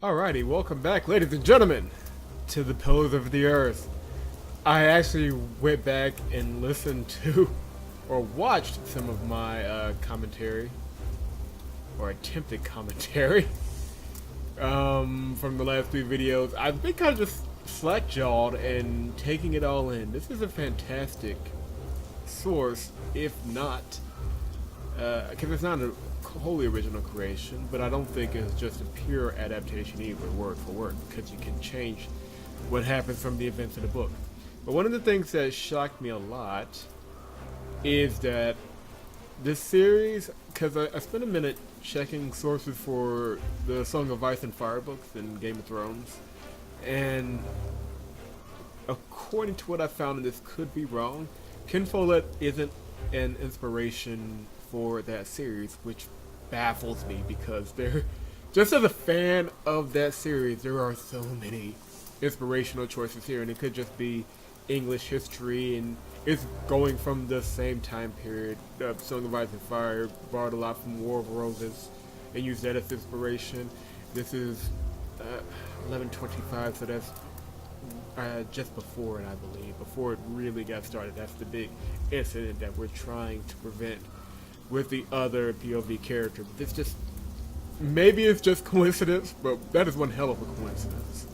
Alrighty, welcome back, ladies and gentlemen, to the Pillars of the Earth. I actually went back and listened to, or watched some of my commentary, or attempted commentary, from the last three videos. I've been kind of just slack-jawed and taking it all in. This is a fantastic source, if not, because it's not a wholly original creation, but I don't think it's just a pure adaptation either, word for word, because you can change what happens from the events of the book. But one of the things that shocked me a lot is that this series, because I spent a minute checking sources for the Song of Ice and Fire books and Game of Thrones, and according to what I found, and this could be wrong, Ken Follett isn't an inspiration for that series, which baffles me because just as a fan of that series, there are so many inspirational choices here, and it could just be English history, and it's going from the same time period. Song of Ice and Fire borrowed a lot from War of Roses and used that as inspiration. This is 1125, so that's just before it, I believe, before it really got started. That's the big incident that we're trying to prevent with the other POV character. But it's just, maybe it's just coincidence, but that is one hell of a coincidence.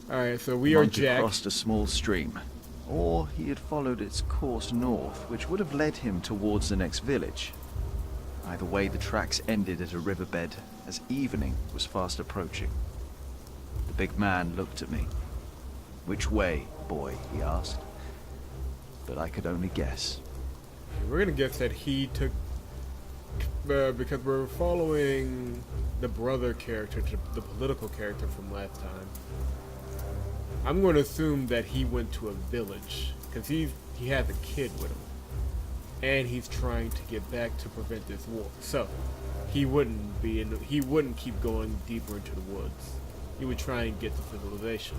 Alright, so we are Jack. Crossed a small stream, or he had followed its course north, which would have led him towards the next village. Either way, the tracks ended at a riverbed as evening was fast approaching. The big man looked at me. "Which way, boy?" he asked. But I could only guess. We're gonna guess that he took, because we're following the brother character, the political character from last time. I'm going to assume that he went to a village, because he has a kid with him, and he's trying to get back to prevent this war. So he wouldn't keep going deeper into the woods. He would try and get to civilization.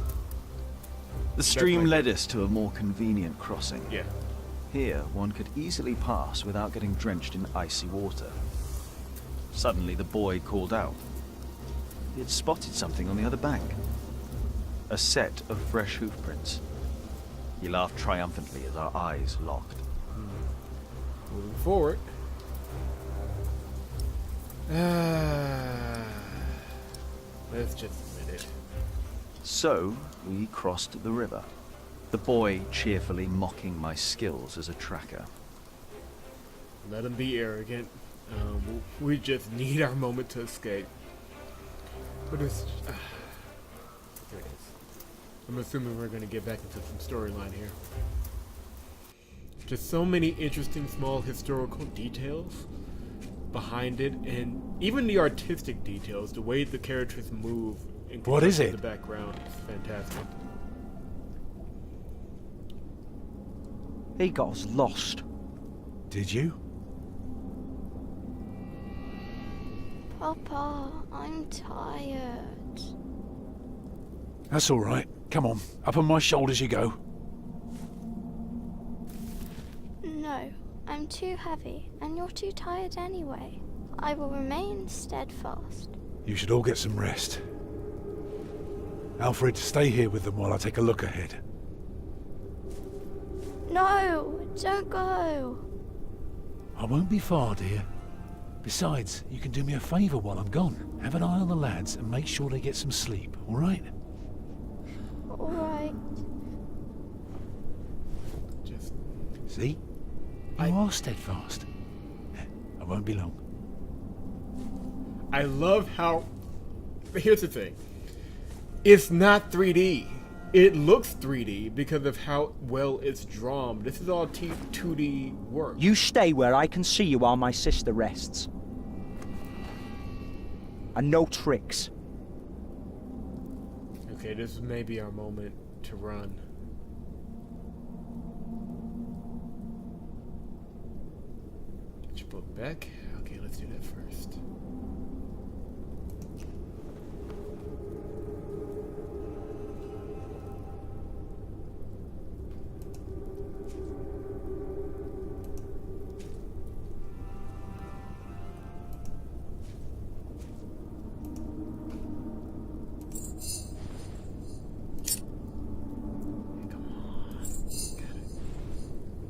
The stream led us to a more convenient crossing. Yeah. Here, one could easily pass without getting drenched in icy water. Suddenly, the boy called out. He had spotted something on the other bank. A set of fresh hoofprints. He laughed triumphantly as our eyes locked. Moving forward. Let's just admit it. So, we crossed the river. The boy cheerfully mocking my skills as a tracker. Let him be arrogant. We just need our moment to escape. But it's... here it is. I'm assuming we're going to get back into some storyline here. Just so many interesting small historical details behind it, and even the artistic details, the way the characters move in What is it? the background is fantastic. He got us lost. Did you? Papa, I'm tired. That's all right. Come on, up on my shoulders you go. No, I'm too heavy, and you're too tired anyway. I will remain steadfast. You should all get some rest. Alfred, stay here with them while I take a look ahead. No, don't go. I won't be far, dear. Besides, you can do me a favour while I'm gone. Have an eye on the lads and make sure they get some sleep, all right? All right. Just... See? You are steadfast. I won't be long. I love how... Here's the thing. It's not 3D. It looks 3D because of how well it's drawn. This is all 2D work. You stay where I can see you while my sister rests. And no tricks. Okay, this may be our moment to run. Get your book back. Okay, let's do that first.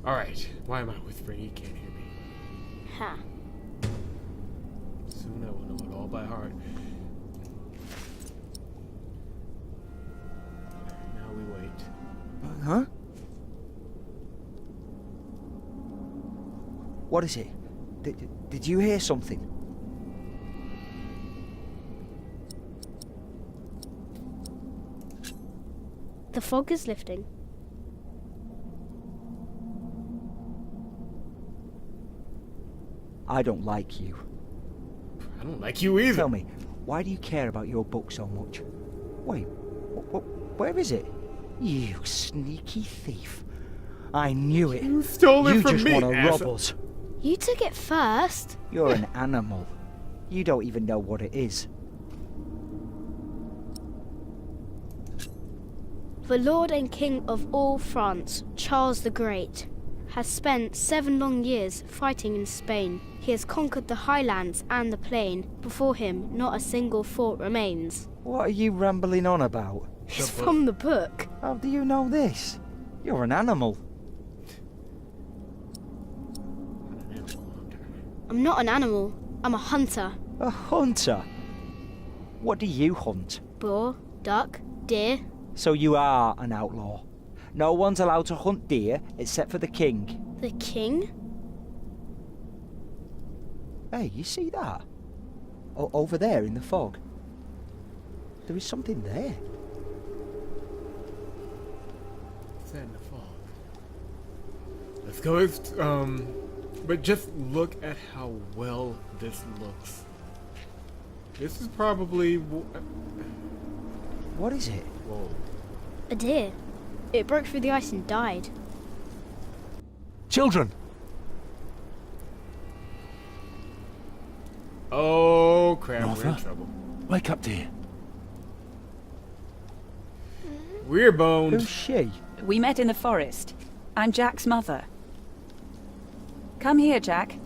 Alright, why am I whispering? He can't hear me. Ha. Soon I will know it all by heart. Now we wait. Huh? What is it? Did you hear something? The fog is lifting. I don't like you. I don't like you either. Tell me, why do you care about your book so much? Wait, where is it? You sneaky thief. I knew it. You stole it You from just me, want to rob asshole. us. You took it first. You're an animal. You don't even know what it is. The Lord and King of all France, Charles the Great, has spent 7 long years fighting in Spain. He has conquered the highlands and the plain. Before him, not a single fort remains. What are you rambling on about? It's from the book. How do you know this? You're an animal. I'm not an animal. I'm a hunter. A hunter? What do you hunt? Boar, duck, deer. So you are an outlaw. No one's allowed to hunt deer except for the king. The king? Hey, you see that? Over there in the fog. There is something there. What's that in the fog? Let's go. But just look at how well this looks. This is probably. What is it? Whoa. A deer. It broke through the ice and died. Children! Oh crap! We're in Martha? trouble. Wake up, dear. We're boned. Who's she? We met in the forest. I'm Jack's mother. Come here, Jack.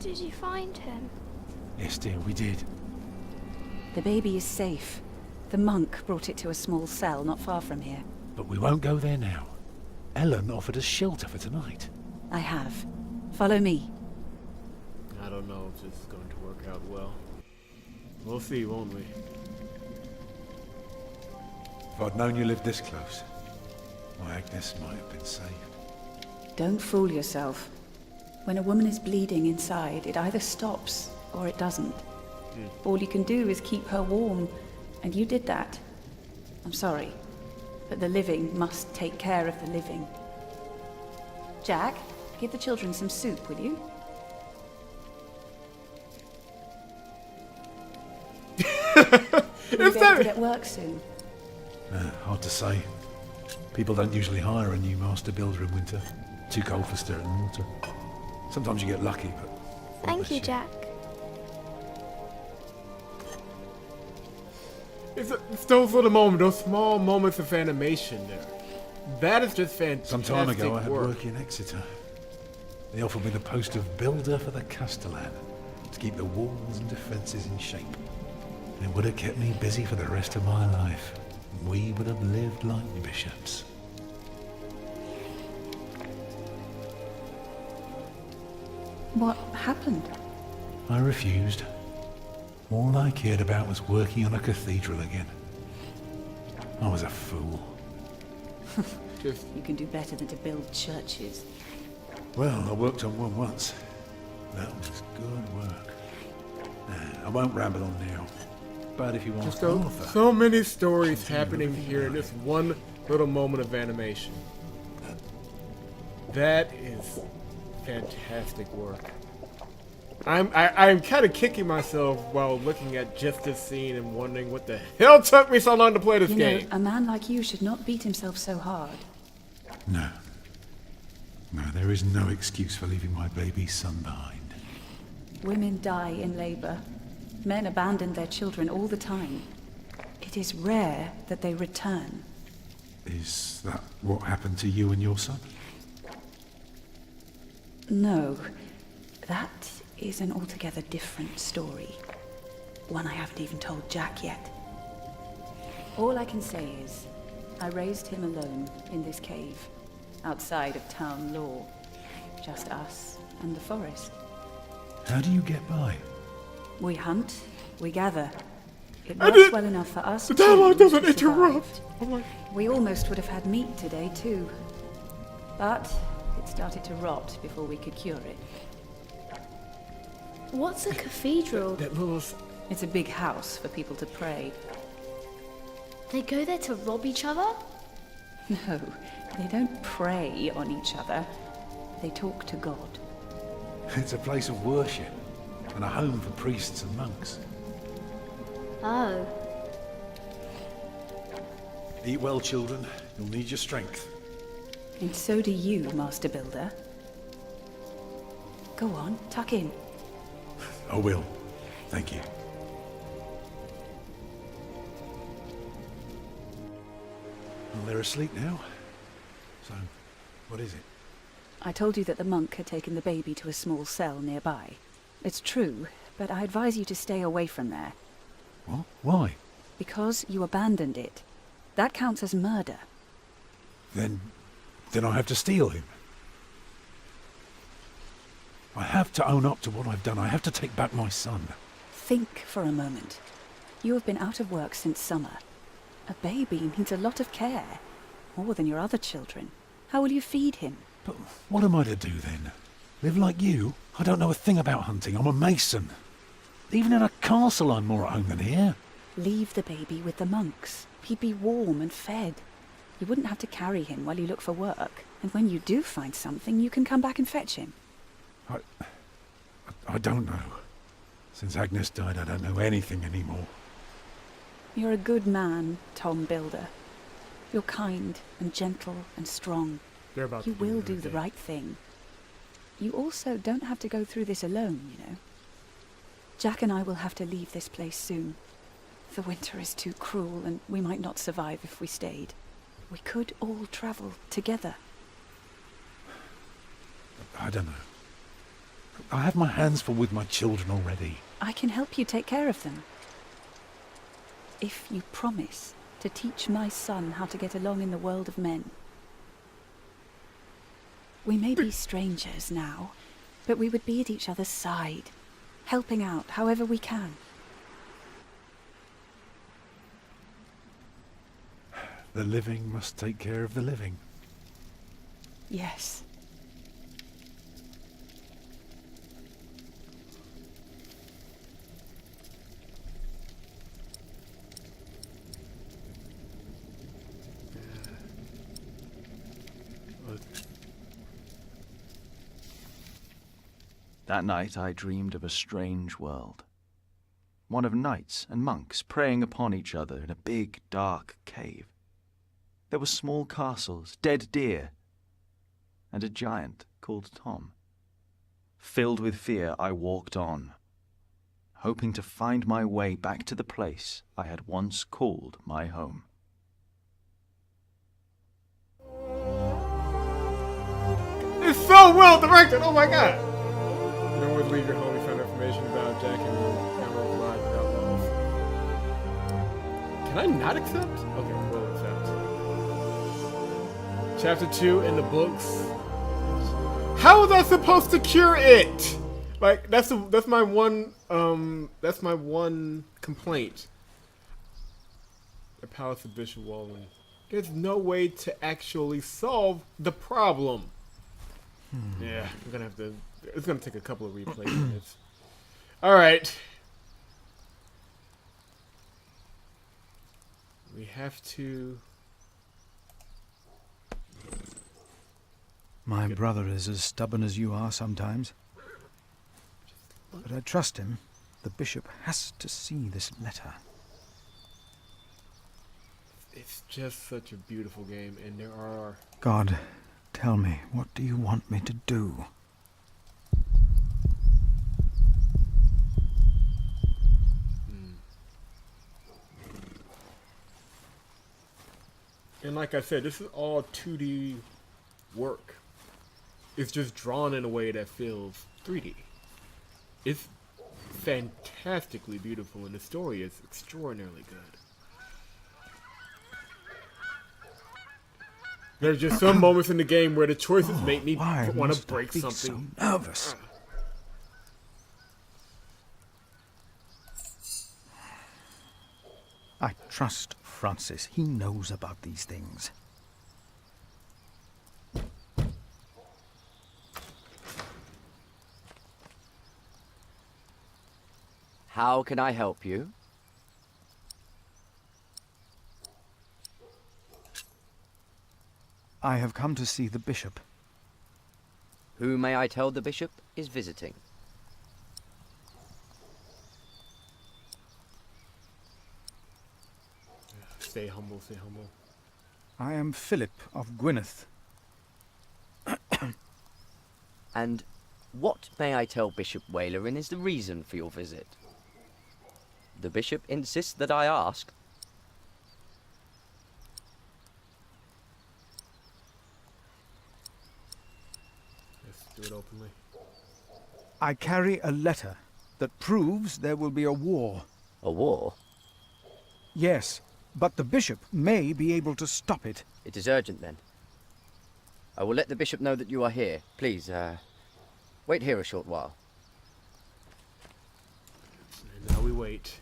Did you find him? Yes, dear, we did. The baby is safe. The monk brought it to a small cell not far from here. But we won't go there now. Ellen offered us shelter for tonight. I have. Follow me. I don't know if this is going to work out well. We'll see, won't we? If I'd known you lived this close, my Agnes might have been saved. Don't fool yourself. When a woman is bleeding inside, it either stops or it doesn't. All you can do is keep her warm, and you did that. I'm sorry, but the living must take care of the living. Jack, give the children some soup, will you? Will you be able to get work soon? Hard to say. People don't usually hire a new master builder in winter. Too cold for stirring water. Sometimes you get lucky, but... Thank you, Jack. It's those little moments, those small moments of animation there. That is just fantastic. Some time ago I had work. work in Exeter. They offered me the post of builder for the Castellan, to keep the walls and defences in shape. It would have kept me busy for the rest of my life. We would have lived like bishops. What happened? I refused. All I cared about was working on a cathedral again. I was a fool. Just You can do better than to build churches. Well, I worked on one once. That was good work. Nah, I won't ramble on now. But if you want Just so many stories happening here in this one little moment of animation. That is fantastic work. I'm kind of kicking myself while looking at just this scene and wondering what the hell took me so long to play this You know, game. a man like you should not beat himself so hard. No. No, there is no excuse for leaving my baby son behind. Women die in labor. Men abandon their children all the time. It is rare that they return. Is that what happened to you and your son? No, that is an altogether different story. One I haven't even told Jack yet. All I can say is, I raised him alone in this cave, outside of town law. just us and the forest. How do you get by? We hunt, we gather. It And works well enough for us. The dialogue two doesn't to survive. interrupt. Oh my. We almost would have had meat today too. But it started to rot before we could cure it. What's a cathedral? That little. It's a big house for people to pray. They go there to rob each other? No, they don't prey on each other. They talk to God. It's a place of worship and a home for priests and monks. Oh. Eat well, children. You'll need your strength. And so do you, Master Builder. Go on, tuck in. I will. Thank you. Well, they're asleep now. So, what is it? I told you that the monk had taken the baby to a small cell nearby. It's true, but I advise you to stay away from there. What? Why? Because you abandoned it. That counts as murder. Then I have to steal him. I have to own up to what I've done. I have to take back my son. Think for a moment. You have been out of work since summer. A baby needs a lot of care. More than your other children. How will you feed him? But what am I to do then? Live like you? I don't know a thing about hunting. I'm a mason. Even in a castle I'm more at home than here. Leave the baby with the monks. He'd be warm and fed. You wouldn't have to carry him while you look for work. And when you do find something, you can come back and fetch him. I don't know. Since Agnes died, I don't know anything anymore. You're a good man, Tom Builder. You're kind and gentle and strong. They're about You to do will their do the thing. right thing. You also don't have to go through this alone, you know. Jack and I will have to leave this place soon. The winter is too cruel, and we might not survive if we stayed. We could all travel together. I don't know. I have my hands full with my children already. I can help you take care of them. If you promise to teach my son how to get along in the world of men. We may be strangers now, but we would be at each other's side, helping out however we can. The living must take care of the living. Yes. That night I dreamed of a strange world. One of knights and monks preying upon each other in a big, dark cave. There were small castles, dead deer, and a giant called Tom. Filled with fear, I walked on, hoping to find my way back to the place I had once called my home. It's so well directed. Oh my god. No one leave your home. Found information about Jack and Emerald Live without laws. Can I not accept? Okay, we'll accept. Chapter 2 in the books. How was I supposed to cure it? Like that's my one complaint. The Palace of Bishop Wallen. There's no way to actually solve the problem. Yeah, I'm gonna have to. It's gonna take a couple of replay minutes. All right. We have to. My brother is as stubborn as you are sometimes. But I trust him. The bishop has to see this letter. It's just such a beautiful game, and there are. God, tell me, what do you want me to do? And like I said, this is all 2D work. It's just drawn in a way that feels 3D. It's fantastically beautiful, and the story is extraordinarily good. There's just some moments in the game where the choices make me Why want must to I break be something. so nervous? I trust Francis. He knows about these things. How can I help you? I have come to see the bishop. Who may I tell the bishop is visiting? Stay humble, stay humble. I am Philip of Gwynedd. And what may I tell Bishop Walerin is the reason for your visit? The bishop insists that I ask. Let's do it openly. I carry a letter that proves there will be a war. A war? Yes, but the bishop may be able to stop it. It is urgent then. I will let the bishop know that you are here. Please, wait here a short while. And now we wait.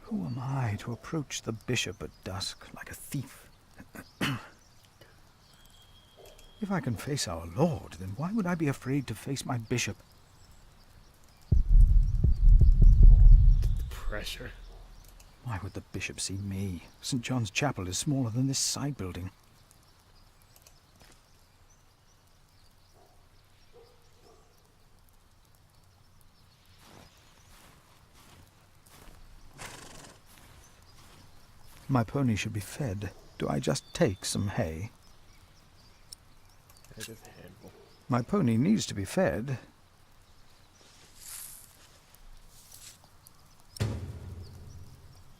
Who am I to approach the bishop at dusk like a thief? If I can face our Lord, then why would I be afraid to face my bishop? Pressure. Why would the bishop see me? St. John's Chapel is smaller than this side building. My pony should be fed. Do I just take some hay? That is a handful. My pony needs to be fed.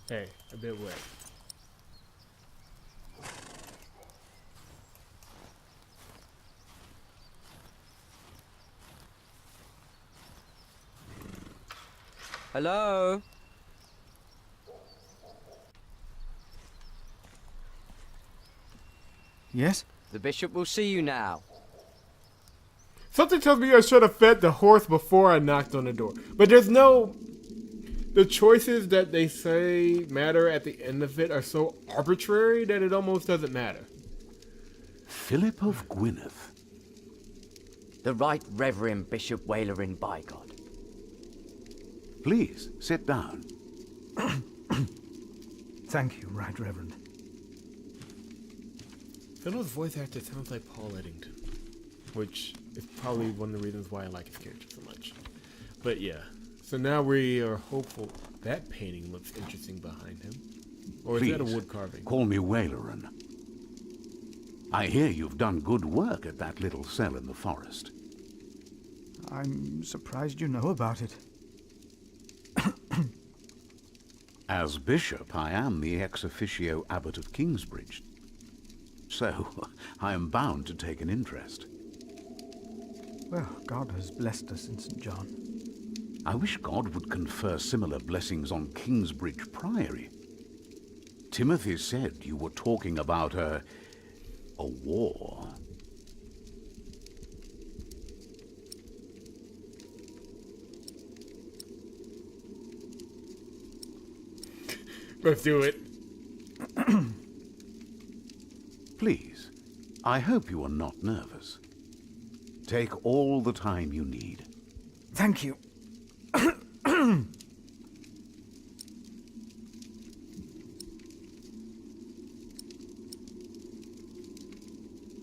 Hey, a bit wet. Hello? Yes? The bishop will see you now. Something tells me I should have fed the horse before I knocked on the door. But there's no... The choices that they say matter at the end of it are so arbitrary that it almost doesn't matter. Philip of Gwynedd. The Right Reverend Bishop Walerin, by God. Please, sit down. Thank you, Right Reverend. Philip's voice actor sounds like Paul Eddington, which is probably one of the reasons why I like his character so much. But yeah, so now we are hopeful. That painting looks interesting behind him. Or is Please, that a wood carving? call me Walerin. I hear you've done good work at that little cell in the forest. I'm surprised you know about it. As bishop, I am the ex officio abbot of Kingsbridge. So, I am bound to take an interest. Well, God has blessed us in St. John. I wish God would confer similar blessings on Kingsbridge Priory. Timothy said you were talking about a war. Let's do it. Please, I hope you are not nervous. Take all the time you need. Thank you.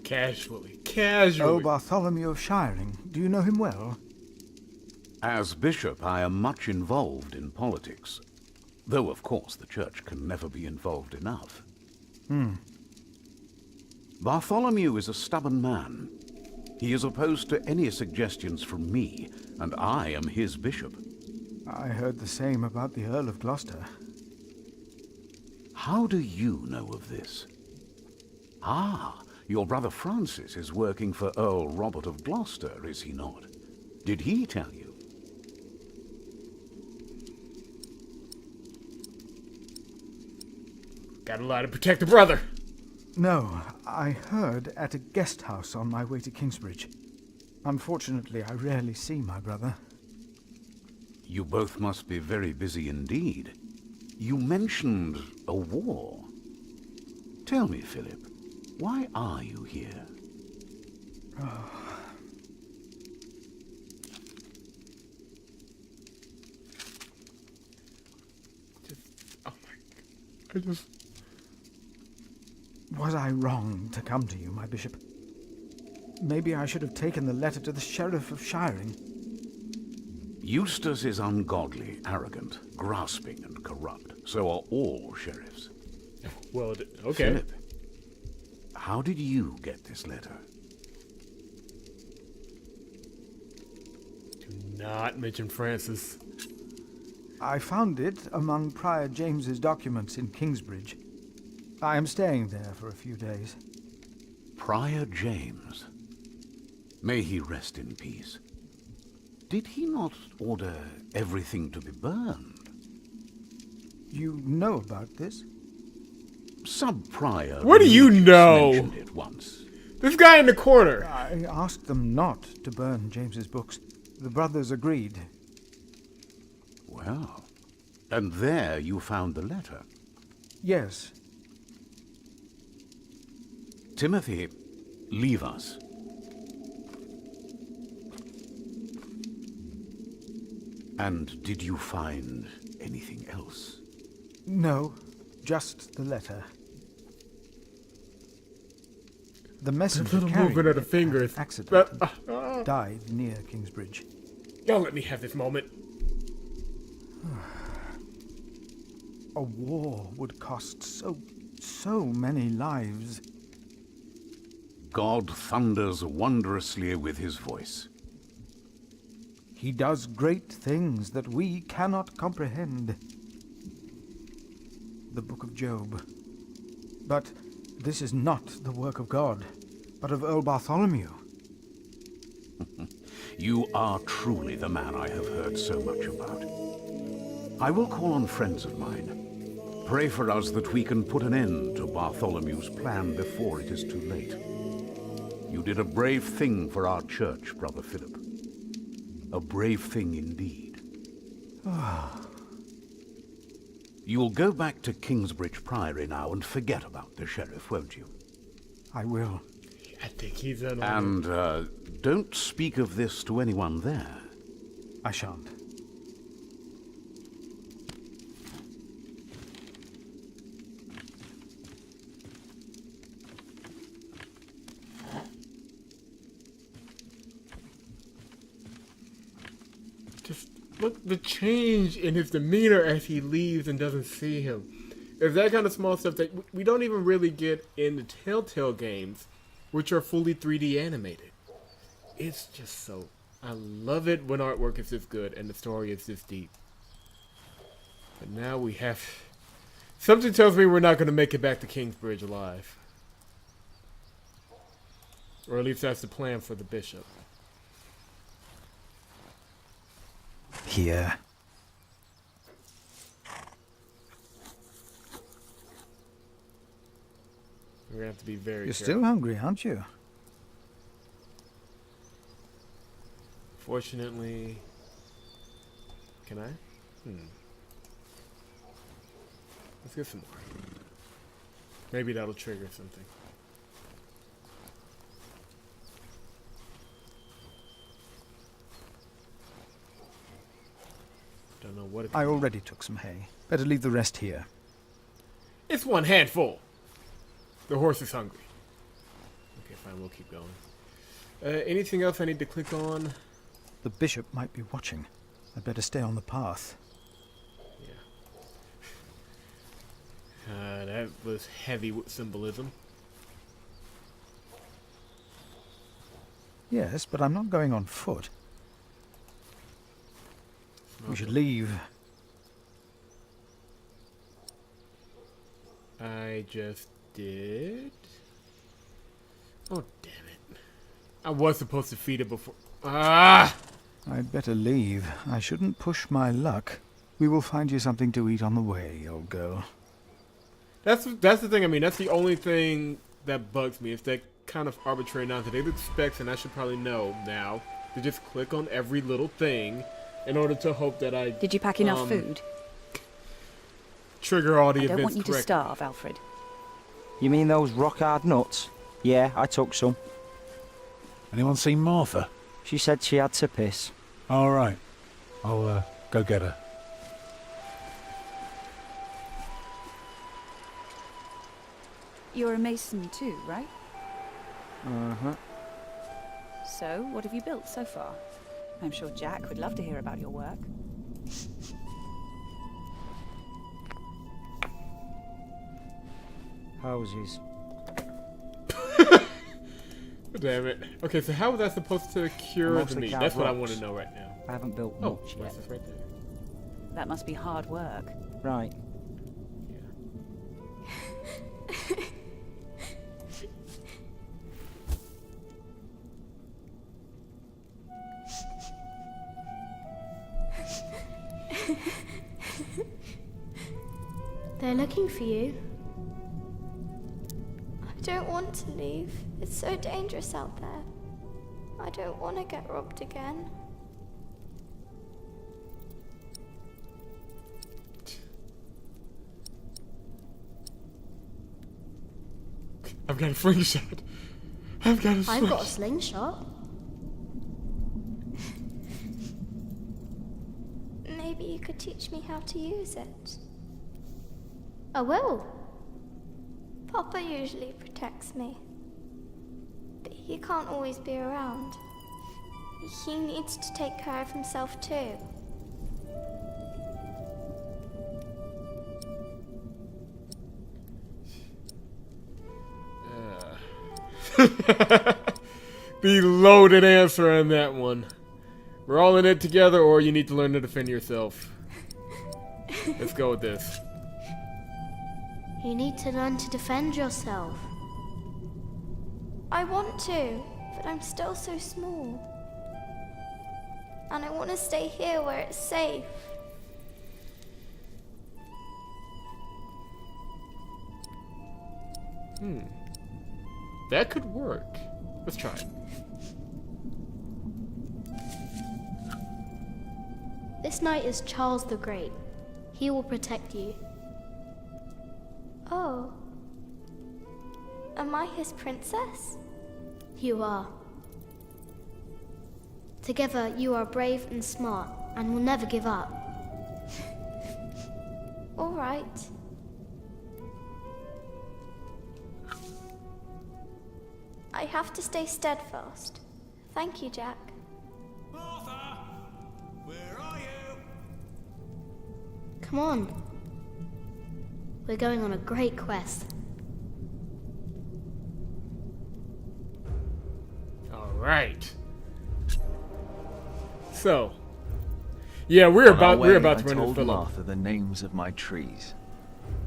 Casually. Oh, Bartholomew of Shiring. Do you know him well? As bishop, I am much involved in politics. Though, of course, the church can never be involved enough. Bartholomew is a stubborn man. He is opposed to any suggestions from me, and I am his bishop. I heard the same about the Earl of Gloucester. How do you know of this? Ah, your brother Francis is working for Earl Robert of Gloucester, is he not? Did he tell you? Gotta lie to protect the brother. No, I heard at a guest house on my way to Kingsbridge. Unfortunately, I rarely see my brother. You both must be very busy indeed. You mentioned a war. Tell me, Philip, why are you here? Was I wrong to come to you, my bishop? Maybe I should have taken the letter to the Sheriff of Shiring. Eustace is ungodly, arrogant, grasping, and corrupt. So are all sheriffs. Well, okay. Philip, how did you get this letter? Do not mention Francis. I found it among Prior James's documents in Kingsbridge. I am staying there for a few days. Prior James. May he rest in peace. Did he not order everything to be burned? You know about this? Sub-prior... What do you know? ...mentioned it once. This guy in the corner. I asked them not to burn James's books. The brothers agreed. Well, and there you found the letter. Yes. Timothy, leave us. And did you find anything else? No, just the letter. The messenger little carrying movement of the it fingers. had accidentally died near Kingsbridge. Y'all let me have this moment. A war would cost so many lives. God thunders wondrously with his voice. He does great things that we cannot comprehend. The Book of Job. But this is not the work of God, but of Earl Bartholomew. You are truly the man I have heard so much about. I will call on friends of mine. Pray for us that we can put an end to Bartholomew's plan before it is too late. You did a brave thing for our church, Brother Philip. A brave thing indeed. You'll go back to Kingsbridge Priory now and forget about the sheriff, won't you? I will. I think he's in. And don't speak of this to anyone there. I shan't. Just look the change in his demeanor as he leaves and doesn't see him. It's that kind of small stuff that we don't even really get in the Telltale games, which are fully 3D animated. It's just so... I love it when artwork is this good and the story is this deep. But now we have... Something tells me we're not going to make it back to Kingsbridge alive. Or at least that's the plan for the bishop. Here. We're going to have to be very You're careful. still hungry, aren't you? Fortunately... Can I? Let's get some more. Maybe that'll trigger something. Don't know what it I already took some hay. Better leave the rest here. It's one handful. The horse is hungry. Okay, fine, we'll keep going. Anything else I need to click on? The bishop might be watching. I'd better stay on the path. Yeah. That was heavy with symbolism. Yes, but I'm not going on foot. We should leave. I just did. Oh, damn it. I was supposed to feed it before. Ah! I'd better leave. I shouldn't push my luck. We will find you something to eat on the way, old girl. That's the thing. I mean, that's the only thing that bugs me. It's that kind of arbitrary nonsense. They did specs, and I should probably know now to just click on every little thing in order to hope that I. Did you pack enough food? Trigger all the I events don't want you to correctly. starve, Alfred. You mean those rock-hard nuts? Yeah, I took some. Anyone seen Martha? She said she had to piss. All right. I'll go get her. You're a mason too, right? Uh-huh. So, what have you built so far? I'm sure Jack would love to hear about your work. Houses. Damn it. Okay, so how was I supposed to cure the Mostly meat? carved That's what I rocks. want to know right now. I haven't built Oh, much what's yet. this right there? That must be hard work. Right. They're looking for you. I don't want to leave. It's so dangerous out there. I don't want to get robbed again. I've got a slingshot. I've got a slingshot. I've got a slingshot. Maybe you could teach me how to use it. I will. Papa usually protects me. But he can't always be around. He needs to take care of himself too. The loaded answer on that one. We're all in it together, or you need to learn to defend yourself. Let's go with this. You need to learn to defend yourself. I want to, but I'm still so small. And I want to stay here where it's safe. That could work. Let's try it. This knight is Charles the Great. He will protect you. Oh. Am I his princess? You are. Together, you are brave and smart, and will never give up. All right. I have to stay steadfast. Thank you, Jack. Martha! Where are you? Come on. We're going on a great quest. All right. So, yeah, we're about to run into told Philip. Martha the names of my trees.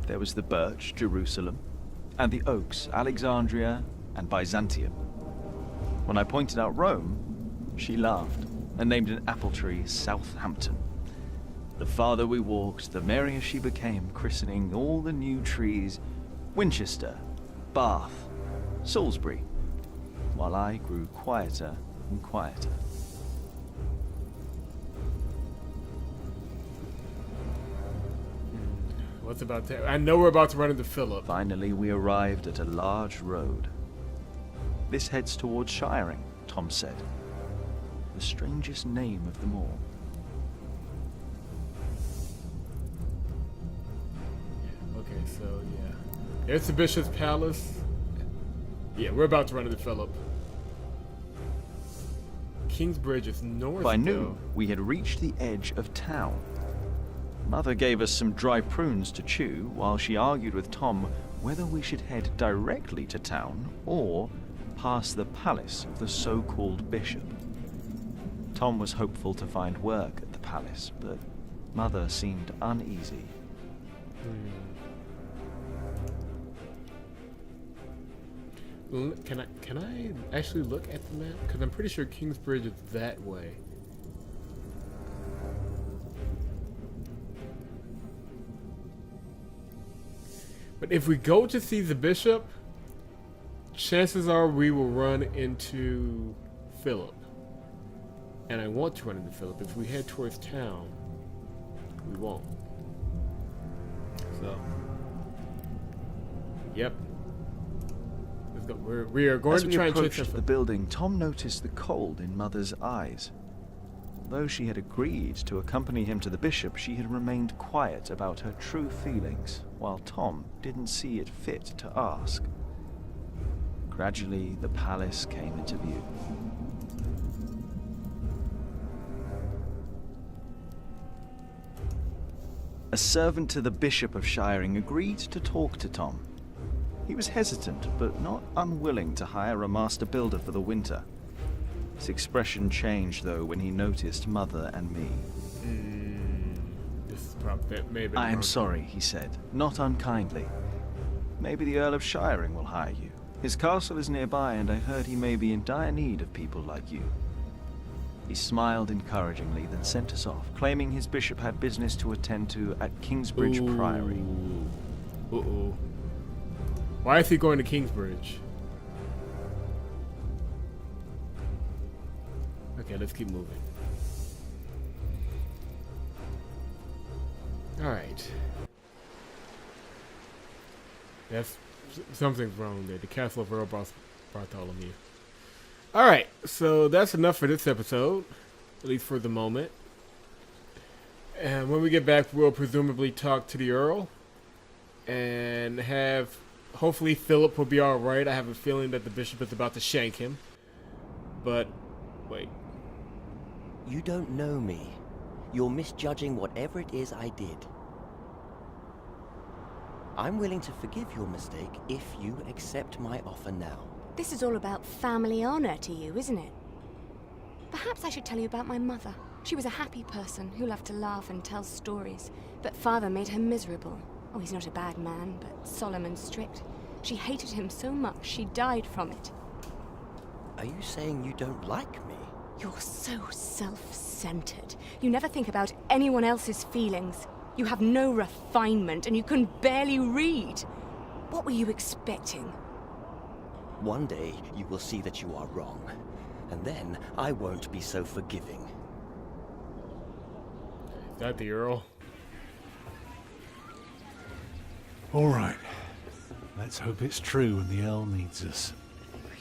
There was the birch, Jerusalem, and the oaks, Alexandria and Byzantium. When I pointed out Rome, she laughed and named an apple tree Southampton. The farther we walked, the merrier she became, christening all the new trees Winchester, Bath, Salisbury, while I grew quieter and quieter. What's about to? I know we're about to run into Philip. Finally, we arrived at a large road. This heads towards Shiring, Tom said. The strangest name of them all. Okay, so yeah, there's the bishop's palace. Yeah, we're about to run into Philip. Kingsbridge is north. By though. noon, we had reached the edge of town. Mother gave us some dry prunes to chew while she argued with Tom whether we should head directly to town or past the palace of the so-called bishop. Tom was hopeful to find work at the palace, but Mother seemed uneasy. Can I actually look at the map? Because I'm pretty sure Kingsbridge is that way. But if we go to see the bishop, chances are we will run into Philip. And I want to run into Philip. If we head towards town, we won't. So, yep. Let's go. We are going As to we try and chase approached the building, Tom noticed the cold in Mother's eyes. Though she had agreed to accompany him to the bishop, she had remained quiet about her true feelings, while Tom didn't see it fit to ask. Gradually, the palace came into view. A servant to the Bishop of Shiring agreed to talk to Tom. He was hesitant, but not unwilling to hire a master builder for the winter. His expression changed, though, when he noticed Mother and me. This is probably maybe. I am sorry, he said, not unkindly. Maybe the Earl of Shiring will hire you. His castle is nearby, and I heard he may be in dire need of people like you. He smiled encouragingly, then sent us off, claiming his bishop had business to attend to at Kingsbridge Priory. Uh-oh. Why is he going to Kingsbridge? Okay, let's keep moving. Alright. That's... something's wrong there. The Castle of Earl Bartholomew. Alright, so that's enough for this episode. At least for the moment. And when we get back, we'll presumably talk to the Earl. And have... hopefully Philip will be alright. I have a feeling that the bishop is about to shank him. But... wait. You don't know me. You're misjudging whatever it is I did. I'm willing to forgive your mistake if you accept my offer now. This is all about family honor to you, isn't it? Perhaps I should tell you about my mother. She was a happy person who loved to laugh and tell stories, but father made her miserable. Oh, he's not a bad man, but solemn and strict. She hated him so much she died from it. Are you saying you don't like me? You're so self-centered. You never think about anyone else's feelings. You have no refinement, and you can barely read. What were you expecting? One day you will see that you are wrong, and then I won't be so forgiving. Is that the Earl? Alright. Let's hope it's true and the Earl needs us.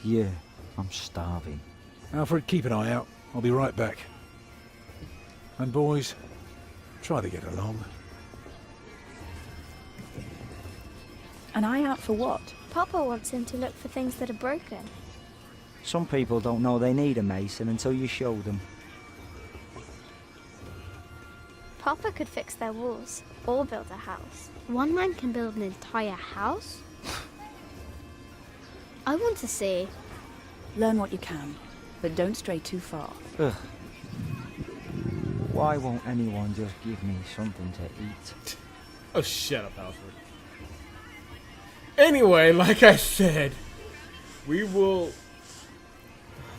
Yeah, I'm starving. Alfred, keep an eye out. I'll be right back. And boys, try to get along. An eye out for what? Papa wants him to look for things that are broken. Some people don't know they need a mason until you show them. Papa could fix their walls or build a house. One man can build an entire house? I want to see. Learn what you can, but don't stray too far. Ugh. Why won't anyone just give me something to eat? Oh, shut up, Alfred. Anyway, like I said, we will...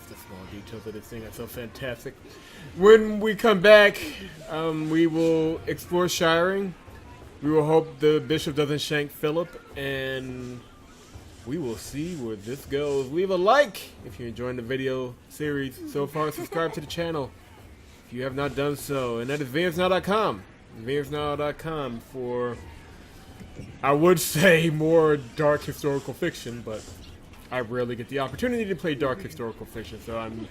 the small details of this thing are so fantastic. When we come back, we will explore Shiring. We will hope the bishop doesn't shank Philip, and we will see where this goes. Leave a like if you're enjoying the video series so far. Subscribe to the channel if you have not done so. And that is VamesNow.com. VamesNow.com for, I would say, more dark historical fiction, but I rarely get the opportunity to play dark historical fiction, so I'm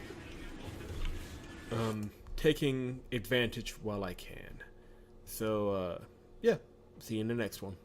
taking advantage while I can. So, yeah, see you in the next one.